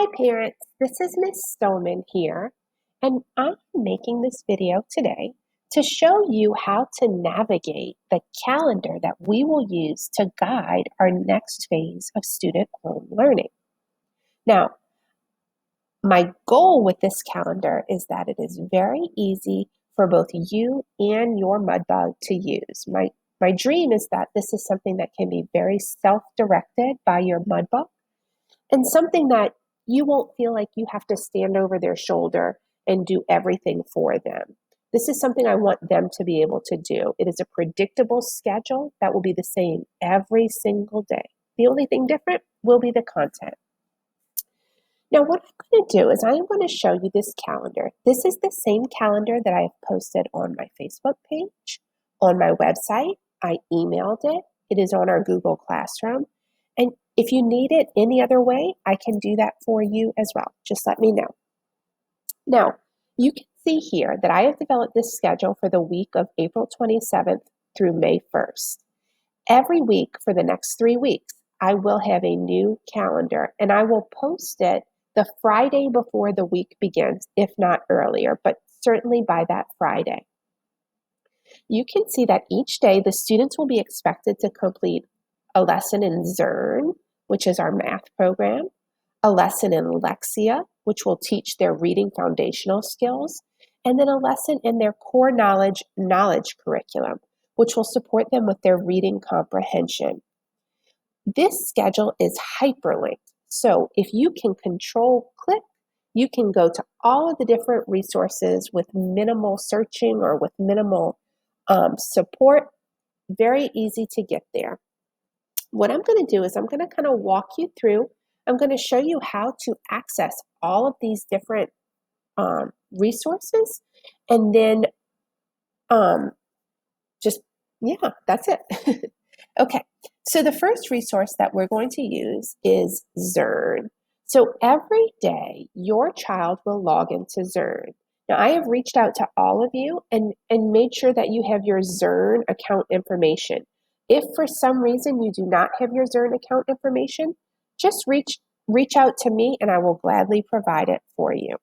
Hi parents, this is Miss Stohlman here, and I'm making this video today to show you how to navigate the calendar that we will use to guide our next phase of student home learning. Now, my goal with this calendar is that it is very easy for both you and your mudbug to use. My dream is that this is something that can be very self-directed by your mudbug, and something that you won't feel like you have to stand over their shoulder and do everything for them. This is something I want them to be able to do. It is a predictable schedule that will be the same every single day. The only thing different will be the content. Now, what I'm going to do is I'm going to show you this calendar. This is the same calendar that I have posted on my Facebook page, on my website. I emailed it. It is on our Google Classroom. And if you need it any other way, I can do that for you as well. Just let me know. Now, you can see here that I have developed this schedule for the week of April 27th through May 1st. Every week for the next 3 weeks, I will have a new calendar, and I will post it the Friday before the week begins, if not earlier, but certainly by that Friday. You can see that each day the students will be expected to complete a lesson in Zern, which is our math program, a lesson in Lexia, which will teach their reading foundational skills, and then a lesson in their core knowledge curriculum, which will support them with their reading comprehension. This schedule is hyperlinked, so if you can control-click, you can go to all of the different resources with minimal searching or with minimal support. Very easy to get there. What I'm going to do is I'm going to kind of walk you through. I'm going to show you how to access all of these different resources, and then that's it. Okay, so the first resource that we're going to use is Zern. So every day your child will log into Zern. Now I have reached out to all of you and made sure that you have your Zern account information. If for some reason you do not have your Zern account information, just reach out to me and I will gladly provide it for you.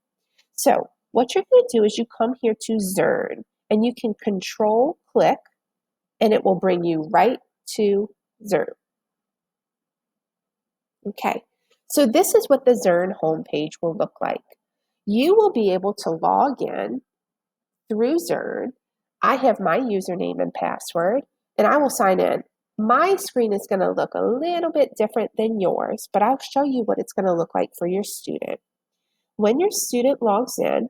So what you're going to do is you come here to Zern and you can control-click and it will bring you right to Zern. Okay, so this is what the Zern homepage will look like. You will be able to log in through Zern. I have my username and password, and I will sign in. My screen is going to look a little bit different than yours, but I'll show you what it's going to look like for your student. When your student logs in,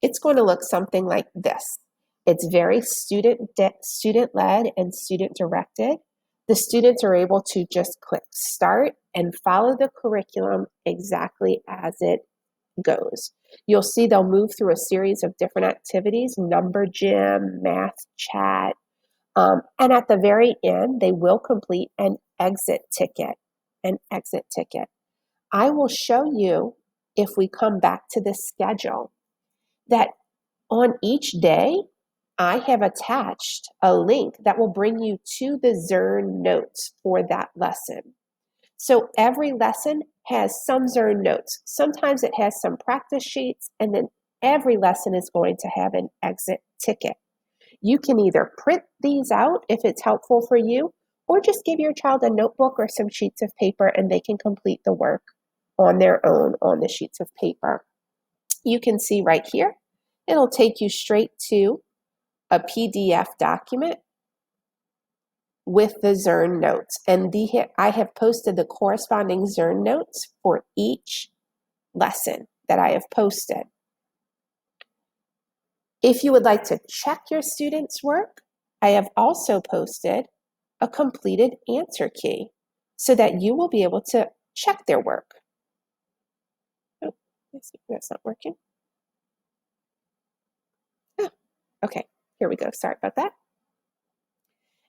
it's going to look something like this. It's very student-led and student-directed. The students are able to just click start and follow the curriculum exactly as it goes. You'll see they'll move through a series of different activities, number gym, math chat, and at the very end, they will complete an exit ticket. I will show you, if we come back to the schedule, that on each day, I have attached a link that will bring you to the Zern notes for that lesson. So every lesson has some Zern notes. Sometimes it has some practice sheets, and then every lesson is going to have an exit ticket. You can either print these out if it's helpful for you, or just give your child a notebook or some sheets of paper and they can complete the work on their own on the sheets of paper. You can see right here, it'll take you straight to a PDF document with the Zern notes. And I have posted the corresponding Zern notes for each lesson that I have posted. If you would like to check your students' work, I have also posted a completed answer key so that you will be able to check their work. Oh, that's not working. Oh, okay. Here we go. Sorry about that.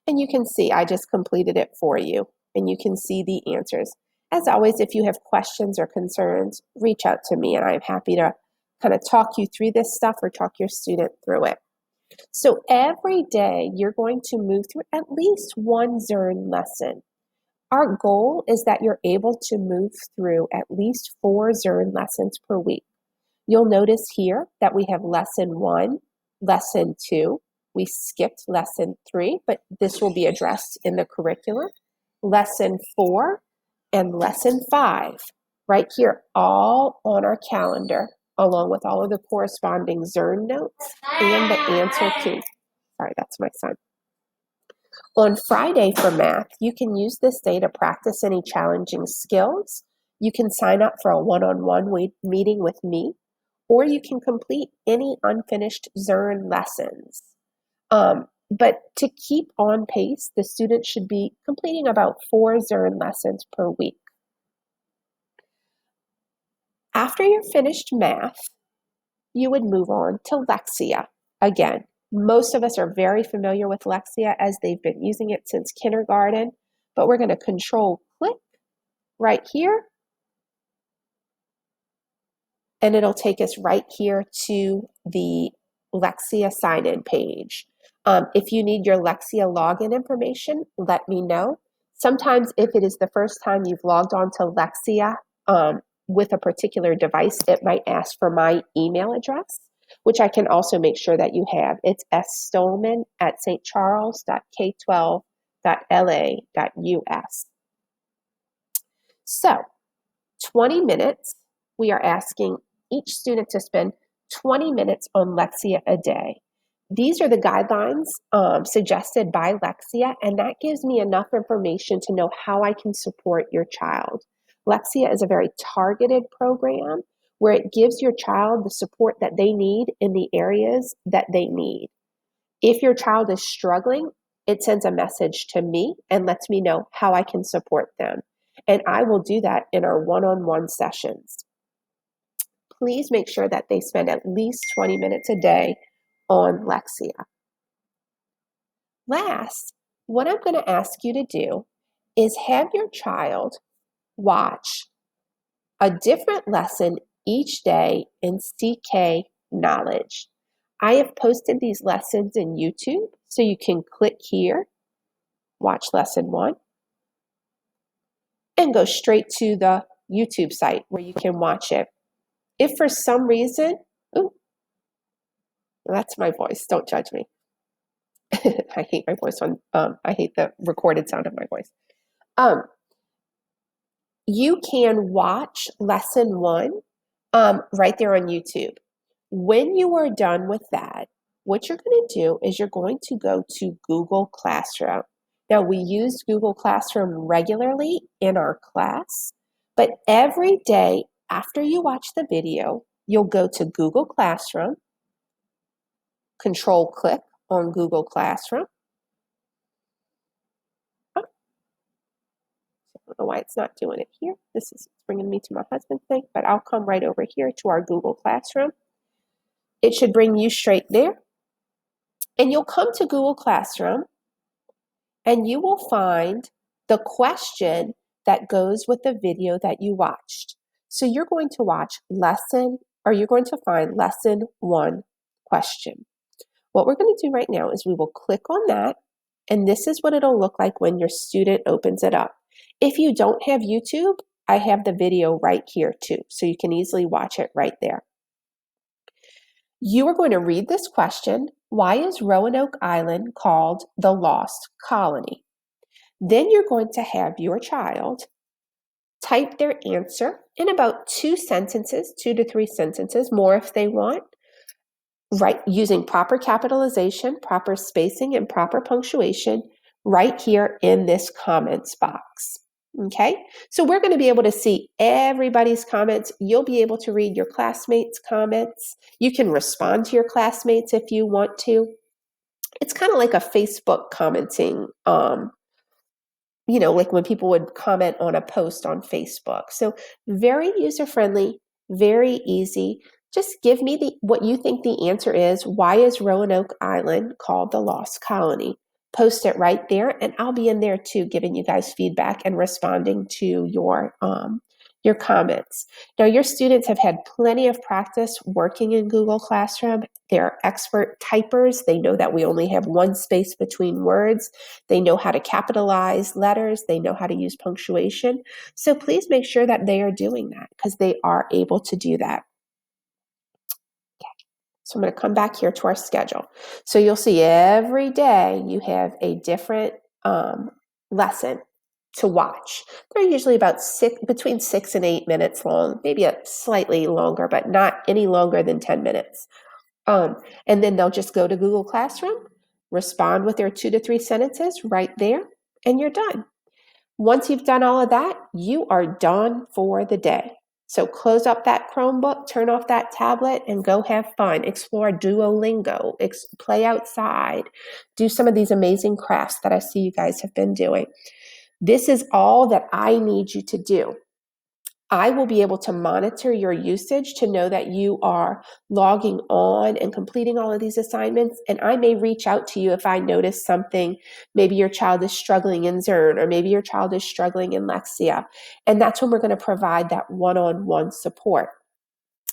And you can see I just completed it for you, and you can see the answers. As always, if you have questions or concerns, reach out to me, and I'm happy to kind of talk you through this stuff or talk your student through it. So every day, you're going to move through at least one Zern lesson. Our goal is that you're able to move through at least 4 Zern lessons per week. You'll notice here that we have lesson 1, lesson 2. We skipped lesson 3, but this will be addressed in the curriculum. Lesson 4 and lesson 5, right here, all on our calendar, along with all of the corresponding Zern notes and the answer key. Sorry, that's my son. On Friday for math, you can use this day to practice any challenging skills. You can sign up for a one-on-one meeting with me, or you can complete any unfinished Zern lessons. But to keep on pace, the student should be completing about 4 Zern lessons per week. After you're finished math, you would move on to Lexia. Again, most of us are very familiar with Lexia as they've been using it since kindergarten, but we're going to control click right here, and it'll take us right here to the Lexia sign-in page. If you need your Lexia login information, let me know. Sometimes if it is the first time you've logged on to Lexia with a particular device, it might ask for my email address, which I can also make sure that you have. It's sstohlman@stcharles.k12.la.us. So 20 minutes, we are asking each student to spend 20 minutes on Lexia a day. These are the guidelines suggested by Lexia, and that gives me enough information to know how I can support your child. Lexia is a very targeted program where it gives your child the support that they need in the areas that they need. If your child is struggling, it sends a message to me and lets me know how I can support them. And I will do that in our one-on-one sessions. Please make sure that they spend at least 20 minutes a day on Lexia. Last, what I'm going to ask you to do is have your child watch a different lesson each day in CK Knowledge. I have posted these lessons in YouTube, so you can click here, watch lesson 1, and go straight to the YouTube site where you can watch it. If for some reason, that's my voice, don't judge me. I hate my voice I hate the recorded sound of my voice. You can watch lesson 1 right there on YouTube. When you are done with that, what you're going to do is you're going to go to Google Classroom. Now, we use Google Classroom regularly in our class, but every day after you watch the video, you'll go to Google Classroom, control click on Google Classroom. I don't know why it's not doing it here. This is bringing me to my husband's thing, but I'll come right over here to our Google Classroom. It should bring you straight there. And you'll come to Google Classroom and you will find the question that goes with the video that you watched. So you're going to you're going to find lesson 1 question. What we're going to do right now is we will click on that, and this is what it'll look like when your student opens it up. If you don't have YouTube, I have the video right here too, so you can easily watch it right there. You are going to read this question: why is Roanoke Island called the Lost Colony? Then you're going to have your child type their answer in about 2 sentences, 2 to 3 sentences, more if they want, right, using proper capitalization, proper spacing, and proper punctuation right here in this comments box. Okay, so we're going to be able to see everybody's comments. You'll be able to read your classmates' comments. You can respond to your classmates if you want to. It's kind of like a Facebook commenting, like when people would comment on a post on Facebook. So very user-friendly, very easy. Just give me what you think the answer is. Why is Roanoke Island called the Lost Colony? Post it right there, and I'll be in there too, giving you guys feedback and responding to your your comments. Now, your students have had plenty of practice working in Google Classroom. They're expert typers. They know that we only have one space between words. They know how to capitalize letters. They know how to use punctuation. So please make sure that they are doing that because they are able to do that. So I'm going to come back here to our schedule. So you'll see every day you have a different lesson to watch. They're usually about between 6 and 8 minutes long, maybe a slightly longer, but not any longer than 10 minutes. And then they'll just go to Google Classroom, respond with their 2 to 3 sentences right there, and you're done. Once you've done all of that, you are done for the day. So close up that Chromebook, turn off that tablet, and go have fun. Explore Duolingo, play outside, do some of these amazing crafts that I see you guys have been doing. This is all that I need you to do. I will be able to monitor your usage to know that you are logging on and completing all of these assignments. And I may reach out to you if I notice something. Maybe your child is struggling in Zern, or maybe your child is struggling in Lexia. And that's when we're going to provide that one-on-one support.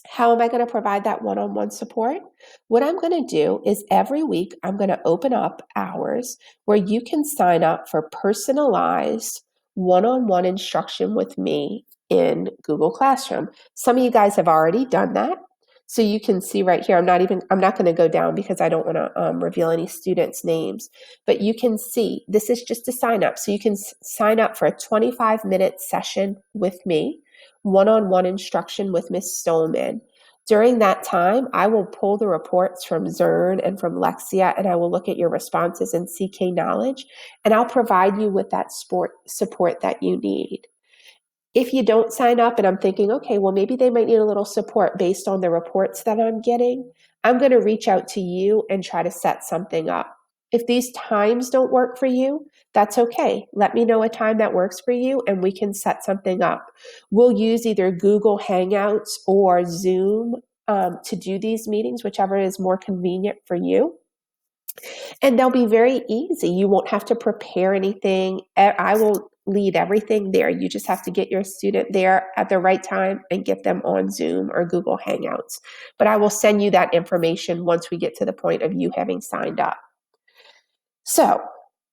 How am I going to provide that one-on-one support? What I'm going to do is every week, I'm going to open up hours where you can sign up for personalized one-on-one instruction with me in Google Classroom. Some of you guys have already done that. So you can see right here, I'm not going to go down because I don't want to reveal any students' names, but you can see this is just a sign up. So you can sign up for a 25-minute session with me, one-on-one instruction with Miss Stohlman. During that time, I will pull the reports from Zern and from Lexia, and I will look at your responses in CK Knowledge, and I'll provide you with that support that you need. If you don't sign up and I'm thinking, okay, well, maybe they might need a little support based on the reports that I'm getting, I'm going to reach out to you and try to set something up. If these times don't work for you, that's okay. Let me know a time that works for you and we can set something up. We'll use either Google Hangouts or Zoom to do these meetings, whichever is more convenient for you. And they'll be very easy. You won't have to prepare anything. I will lead everything there. You just have to get your student there at the right time and get them on Zoom or Google Hangouts. But I will send you that information once we get to the point of you having signed up. So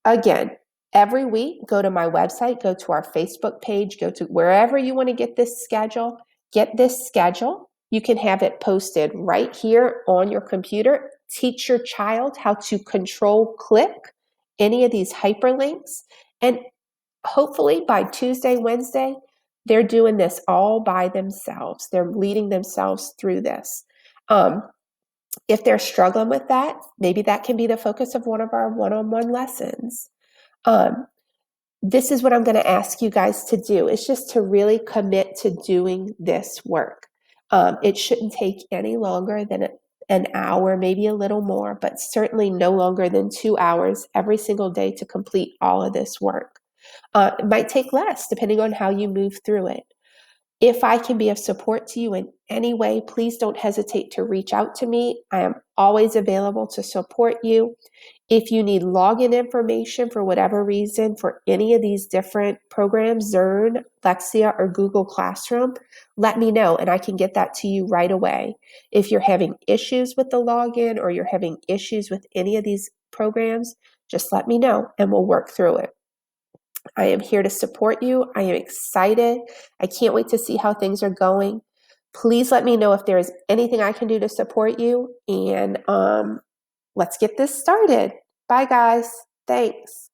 again, every week, go to my website, go to our Facebook page, go to wherever you want to get this schedule. Get this schedule. You can have it posted right here on your computer. Teach your child how to control click any of these hyperlinks. And hopefully by Tuesday, Wednesday, they're doing this all by themselves. They're leading themselves through this. If they're struggling with that, maybe that can be the focus of one of our one-on-one lessons. This is what I'm going to ask you guys to do. It's just to really commit to doing this work. It shouldn't take any longer than an hour, maybe a little more, but certainly no longer than 2 hours every single day to complete all of this work. It might take less depending on how you move through it. If I can be of support to you in any way, please don't hesitate to reach out to me. I am always available to support you. If you need login information for whatever reason for any of these different programs, Zern, Lexia, or Google Classroom, let me know and I can get that to you right away. If you're having issues with the login or you're having issues with any of these programs, just let me know and we'll work through it. I am here to support you. I am excited. I can't wait to see how things are going. Please let me know if there is anything I can do to support you. And let's get this started. Bye, guys. Thanks.